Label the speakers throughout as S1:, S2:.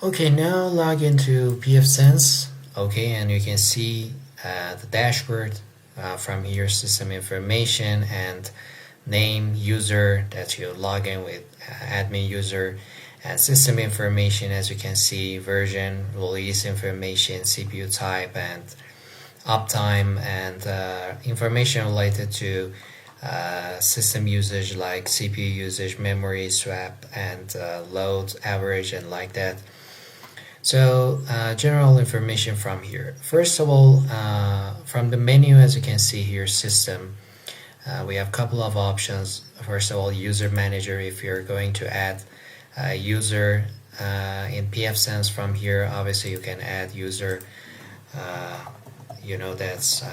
S1: Okay, now log into pfSense. Okay, and you can see the dashboard from here, system information and name, user that you log in with, admin user, and system information. As you can see, version, release information, CPU type, and uptime, and information related to system usage like CPU usage, memory swap, and load average, and like that. So general information from here. First of all, from the menu, as you can see here, system, we have a couple of options. First of all, user manager. If you're going to add a user in pfSense from here, obviously you can add user. That's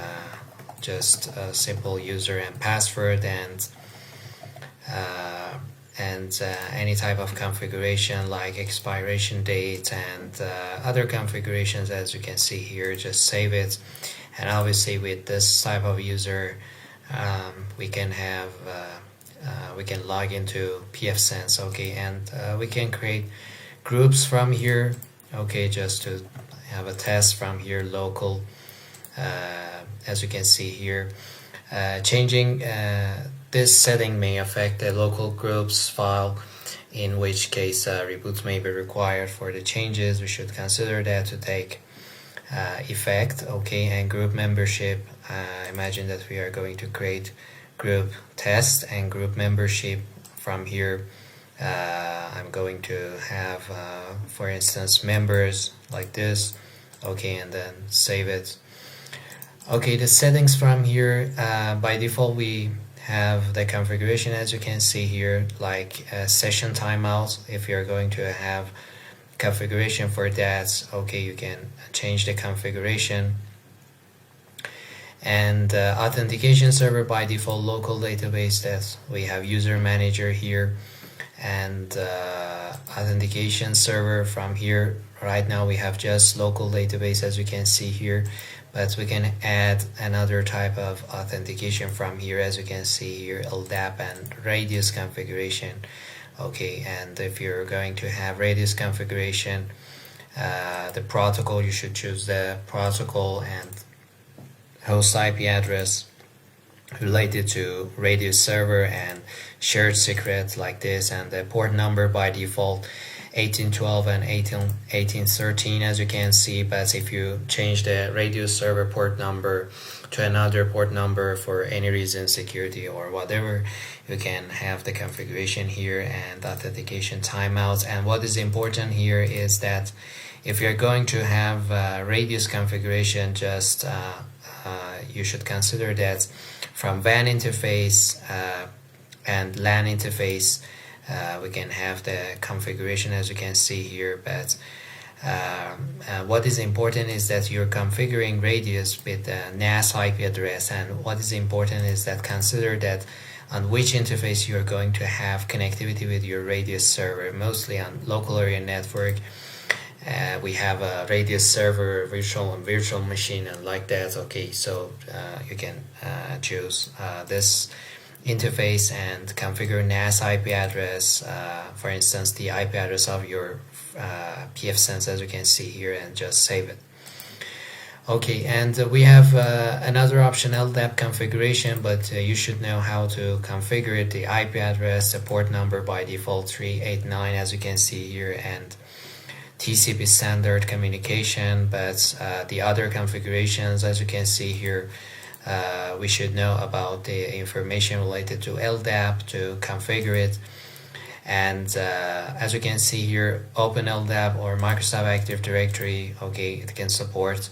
S1: just a simple user and password, and any type of configuration like expiration date and other configurations. As you can see here, just save it. And obviously with this type of user, we can log into pfSense. Okay, and we can create groups from here. Okay, just to have a test from here, local. As you can see here, changing this setting may affect the local groups file, in which case reboot may be required for the changes. We should consider that to take effect. Okay, and group membership, imagine that we are going to create group test and group membership. From here, I'm going to have for instance members like this. Okay, and then save it. Okay, the settings from here, by default we have the configuration, as you can see here, like session timeout. If you're going to have configuration for that, okay, you can change the configuration. And authentication server, by default local database, that we have user manager here. And authentication server from here, right now we have just local database, as you can see here, but we can add another type of authentication from here, as you can see here, LDAP and radius configuration. Okay, and if you're going to have radius configuration, the protocol, you should choose the protocol and host IP address related to radius server and shared secret like this, and the port number by default 1812 and 1813, as you can see. But if you change the radius server port number to another port number for any reason, security or whatever, you can have the configuration here and authentication timeouts. And what is important here is that if you're going to have radius configuration, just you should consider that from WAN interface and LAN interface, we can have the configuration, as you can see here. But what is important is that you're configuring radius with the NAS IP address, and what is important is that consider that on which interface you're going to have connectivity with your radius server. Mostly on local area network, we have a radius server, virtual machine, and like that. Okay, so you can choose this interface and configure NAS IP address, for instance the IP address of your pfSense, as you can see here, and just save it. Okay, and we have another option, LDAP configuration, but you should know how to configure it. The IP address, the port number by default 389, as you can see here, and TCP standard communication. But the other configurations, as you can see here, we should know about the information related to LDAP to configure it. And as you can see here, Open LDAP or Microsoft Active Directory, okay, it can support,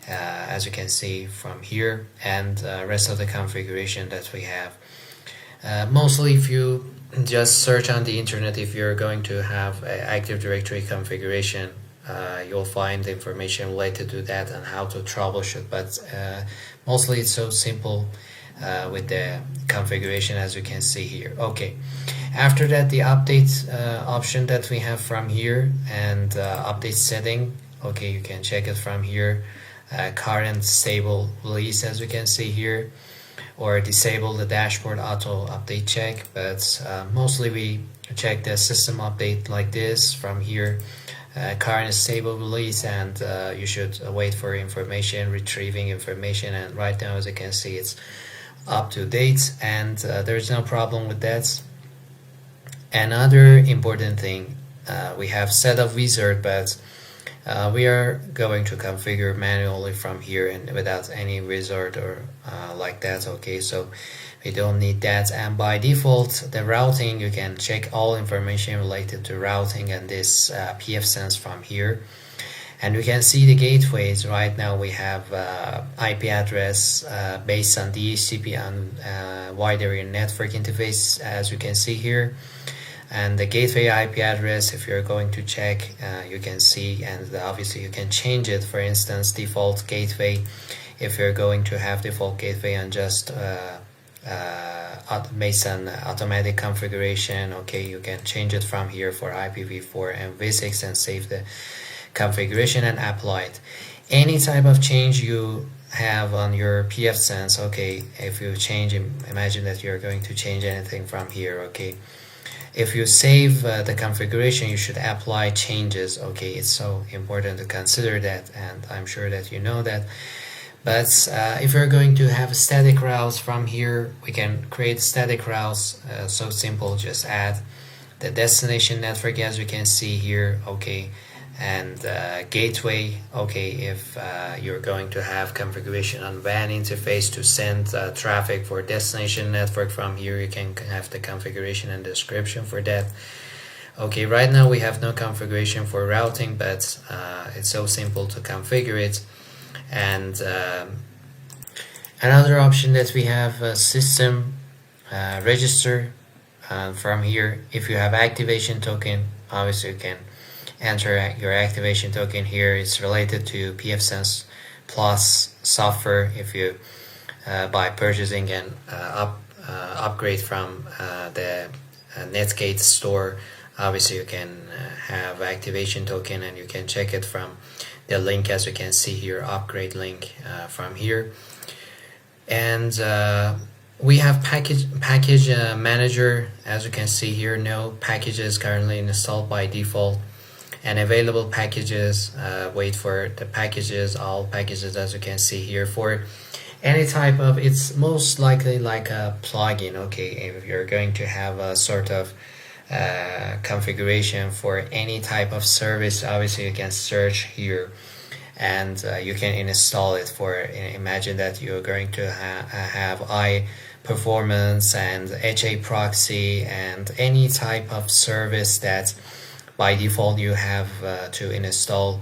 S1: as you can see from here, and rest of the configuration that we have. Mostly if you just search on the internet, if you're going to have Active Directory configuration, you'll find information related to that and how to troubleshoot. But mostly it's so simple with the configuration, as you can see here. Okay, after that, the update option that we have from here, and update setting, okay, you can check it from here. Current stable release, as you can see here, or disable the dashboard auto update check. But mostly we check the system update like this from here. current stable release, and you should wait for information, retrieving information, and right now as you can see it's up to date, and there's no problem with that. Another important thing, we have setup wizard, but we are going to configure manually from here and without any wizard or like that. Okay, so we don't need that, and by default the routing, you can check all information related to routing and this pfSense from here. And we can see the gateways. Right now we have IP address based on DHCP and wide area network interface, as you can see here. And the gateway IP address, if you're going to check, you can see, and obviously you can change it. For instance, default gateway, if you're going to have default gateway and just based on automatic configuration, okay, you can change it from here for IPv4 and v6 and save the configuration and apply it. Any type of change you have on your pfSense, okay, if you change, imagine that you're going to change anything from here, okay, if you save the configuration, you should apply changes. Okay, it's so important to consider that, and I'm sure that you know that. But if you're going to have static routes from here, we can create static routes. So simple, just add the destination network, as you can see here. Okay, and gateway. Okay, if you're going to have configuration on WAN interface to send traffic for destination network from here, you can have the configuration and description for that. Okay, right now we have no configuration for routing, but it's so simple to configure it. And another option that we have, system register. From here, if you have activation token, obviously you can enter your activation token here. It's related to pfSense Plus software. If you by purchasing an upgrade from the Netgate store, obviously you can have activation token, and you can check it from the link, as you can see here, upgrade link from here. And we have package manager, as you can see here. No packages currently installed by default, and available packages, wait for the packages, all packages, as you can see here. For any type of, it's most likely like a plugin. Okay, if you're going to have a sort of configuration for any type of service, obviously you can search here, and you can install it. For imagine that you're going to have iPerformance and HA proxy and any type of service that by default you have to install.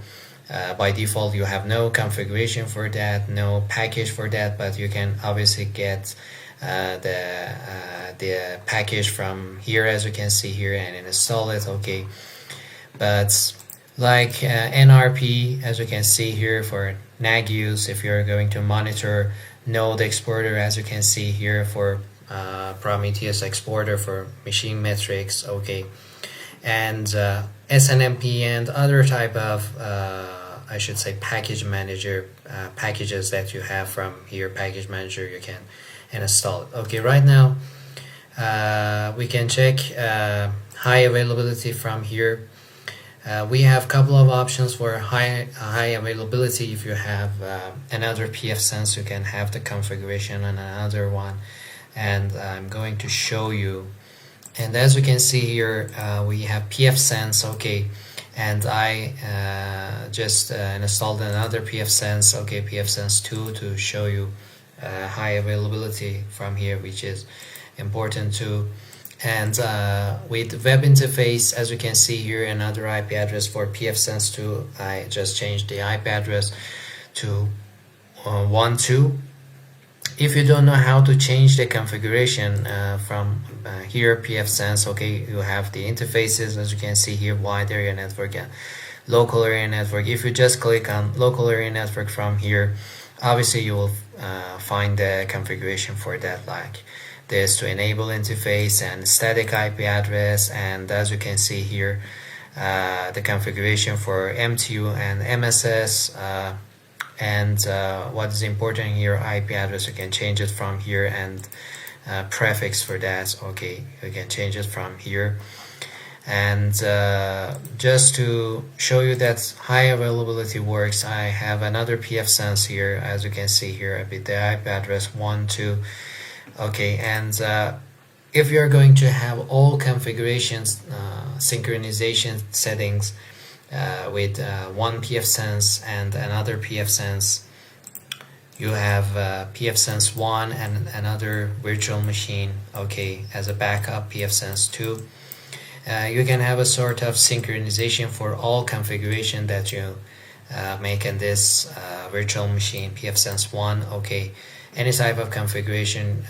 S1: By default you have no configuration for that, no package for that, but you can obviously get the package from here, as you can see here, and install it. Okay, but like NRP, as you can see here, for NAG use, if you're going to monitor node exporter, as you can see here, for Prometheus exporter for machine metrics. Okay, and SNMP and other type of I should say package manager packages that you have from here, package manager, you can install it. Okay, right now we can check high availability from here. We have a couple of options for high availability. If you have another pfSense, you can have the configuration on another one, and I'm going to show you. And as you can see here, we have pfSense. Okay, and I just installed another pfSense. Okay, pfSense 2, to show you high availability from here, which is important too. And with web interface, as you can see here, another IP address for pfSense 2. I just changed the IP address to 1.2. If you don't know how to change the configuration from here, pfSense, okay, you have the interfaces, as you can see here, wide area network and local area network. If you just click on local area network from here, obviously you will find the configuration for that, like this, to enable interface and static IP address. And as you can see here, the configuration for MTU and MSS, and what is important here, IP address, you can change it from here, and prefix for that, okay, you can change it from here. And just to show you that high availability works, I have another pfSense here, as you can see here with the IP address 1 2. Okay, and if you're going to have all configurations, synchronization settings with one pfSense and another pfSense, you have pfSense 1 and another virtual machine, okay, as a backup pfSense 2. You can have a sort of synchronization for all configuration that you make in this virtual machine pfSense 1, okay. Any type of configuration,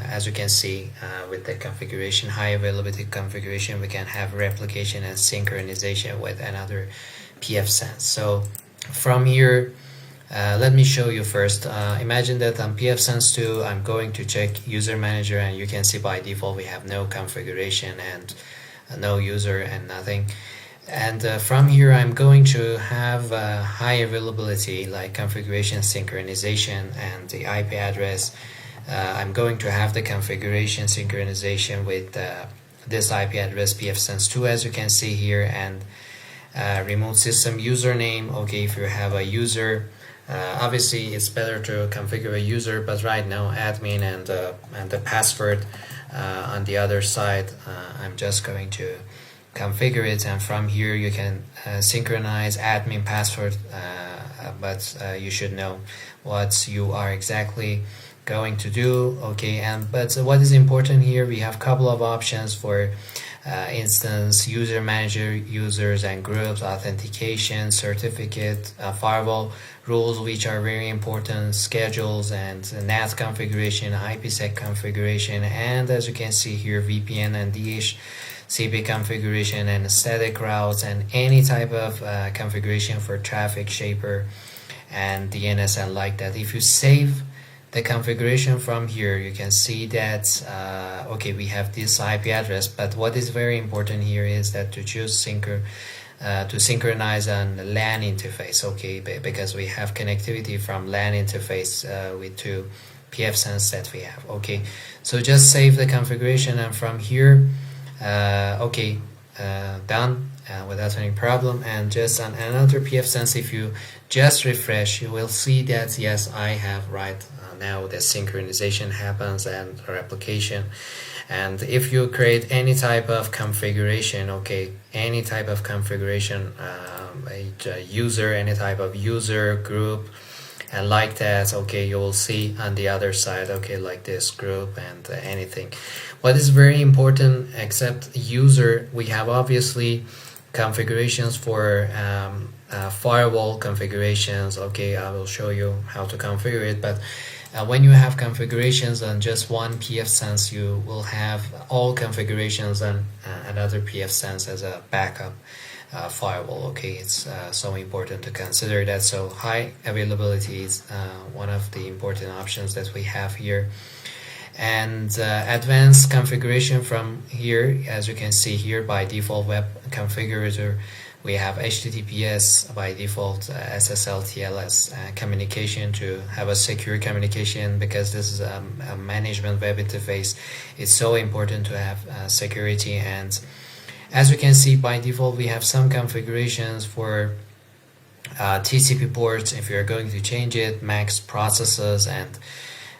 S1: as you can see with the configuration, high availability configuration, we can have replication and synchronization with another pfSense. So from here, let me show you first. Imagine that on pfSense 2 I'm going to check user manager, and you can see by default we have no configuration and no user and nothing. And from here I'm going to have high availability like configuration, synchronization, and the IP address. I'm going to have the configuration synchronization with this IP address pfSense 2, as you can see here, and remote system username. Okay, if you have a user, obviously it's better to configure a user, but right now admin and the password on the other side, I'm just going to configure it, and from here you can synchronize admin password, but you should know what you are exactly going to do. Okay, and but what is important here, we have a couple of options for instance, user manager, users and groups, authentication, certificate, firewall rules, which are very important, schedules, and NAT configuration, IPsec configuration, and as you can see here, VPN and DHCP configuration, and static routes, and any type of configuration for traffic shaper and DNS and like that. If you save the configuration from here, you can see that okay, we have this IP address, but what is very important here is that to choose to synchronize on the LAN interface, okay, because we have connectivity from LAN interface with two pfSense that we have. Okay, so just save the configuration, and from here okay, done without any problem. And just on another pfSense, if you just refresh, you will see that yes, I have right now the synchronization happens and replication. And if you create any type of configuration, okay, any type of configuration, a user, any type of user group and like that, okay, you will see on the other side, okay, like this group and anything. What is very important, except user, we have obviously configurations for firewall configurations. Okay, I will show you how to configure it, but when you have configurations on just one pfSense, you will have all configurations on another pfSense as a backup firewall. Okay, it's so important to consider that. So high availability is one of the important options that we have here. And advanced configuration from here, as you can see here, by default web configurator, we have HTTPS by default, SSL, TLS communication to have a secure communication, because this is a management web interface. It's so important to have security. And as you can see, by default we have some configurations for TCP ports. If you're going to change it, max processes, and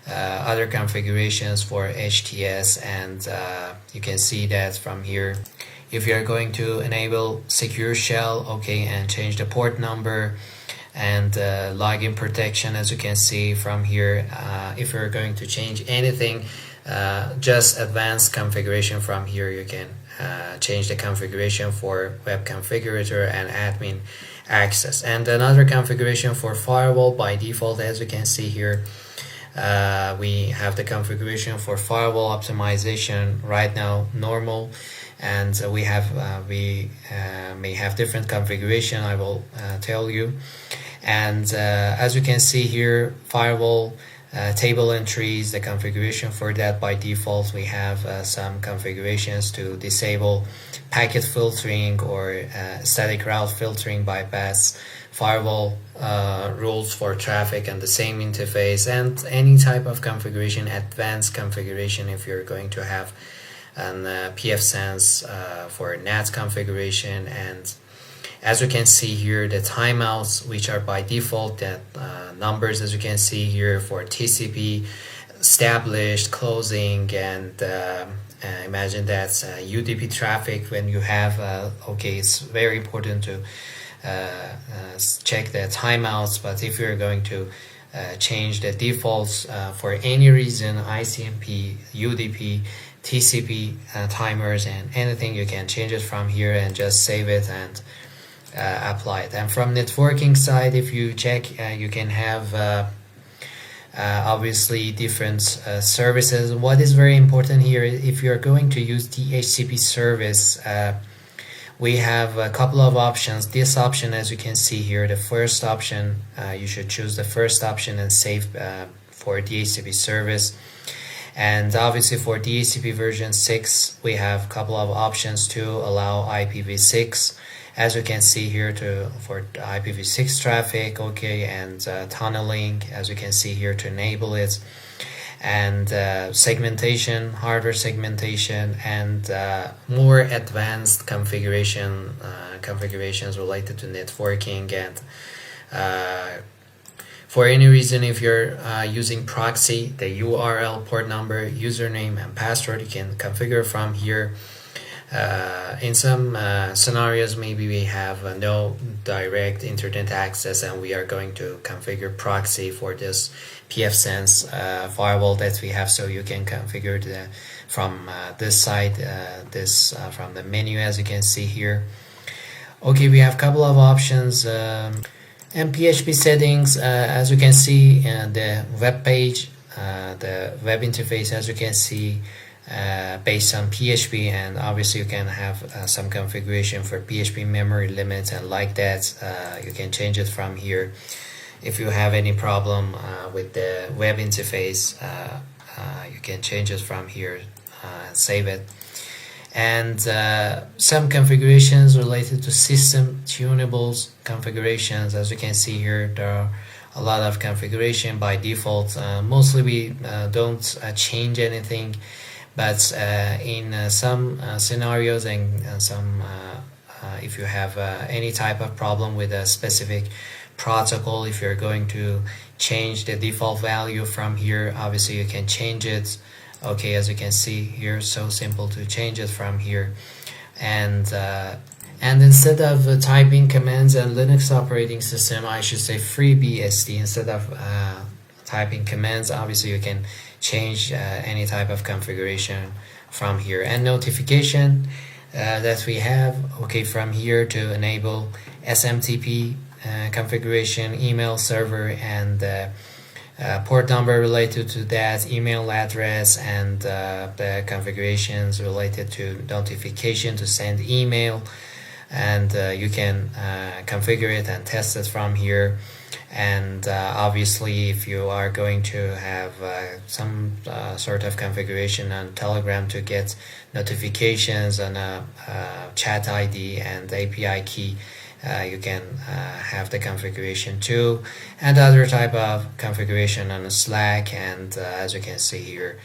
S1: other configurations for HTS. And you can see that from here, if you're going to enable secure shell, okay, and change the port number and login protection, as you can see from here, if you're going to change anything, just advanced configuration from here, you can change the configuration for web configurator and admin access. And another configuration for firewall, by default, as you can see here, we have the configuration for firewall optimization right now normal, and we may have different configuration, I will tell you. And as you can see here, firewall table entries, the configuration for that, by default we have some configurations to disable packet filtering or static route filtering, bypass firewall rules for traffic and the same interface, and any type of configuration, advanced configuration, if you're going to have and pfSense for NAT configuration. And as you can see here, the timeouts, which are by default, that numbers as you can see here for TCP, established, closing, and imagine that's UDP traffic. When you have okay, it's very important to check the timeouts, but if you're going to change the defaults for any reason, ICMP, UDP, TCP timers, and anything, you can change it from here and just save it and apply it. And from networking side, if you check, you can have obviously different services. What is very important here, if you're going to use DHCP service, we have a couple of options. This option, as you can see here, the first option, you should choose the first option and save for DHCP service. And obviously for DHCP version 6, we have a couple of options to allow IPv6, as you can see here, for IPv6 traffic, okay, and tunneling, as you can see here, to enable it, and segmentation, hardware segmentation, and more advanced configurations related to networking. And for any reason, if you're using proxy, the URL, port number, username, and password, you can configure from here. In some scenarios, maybe we have no direct internet access, and we are going to configure proxy for this pfSense firewall that we have. So you can configure from this side, from the menu, as you can see here. Okay, we have a couple of options. And PHP settings, as you can see, the web page, the web interface, as you can see, based on PHP, and obviously you can have some configuration for PHP memory limits, and like that, you can change it from here. If you have any problem with the web interface, you can change it from here and save it. And some configurations related to system tunables configurations, as you can see here, there are a lot of configuration by default. Mostly we don't change anything, but in some scenarios and some if you have any type of problem with a specific protocol, if you're going to change the default value from here, obviously you can change it. Okay, as you can see here, so simple to change it from here. And instead of typing commands and Linux operating system, I should say FreeBSD, instead of typing commands, obviously you can change any type of configuration from here. And notification that we have, okay, from here to enable SMTP configuration, email server, and port number related to that, email address, and the configurations related to notification to send email. And you can configure it and test it from here. And obviously, if you are going to have some sort of configuration on Telegram to get notifications on a chat ID and API key, you can have the configuration too, and other type of configuration on Slack, and as you can see here,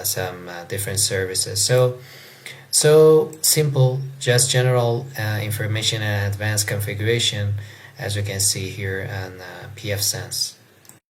S1: some different services. So simple, just general information and advanced configuration, as you can see here on pfSense.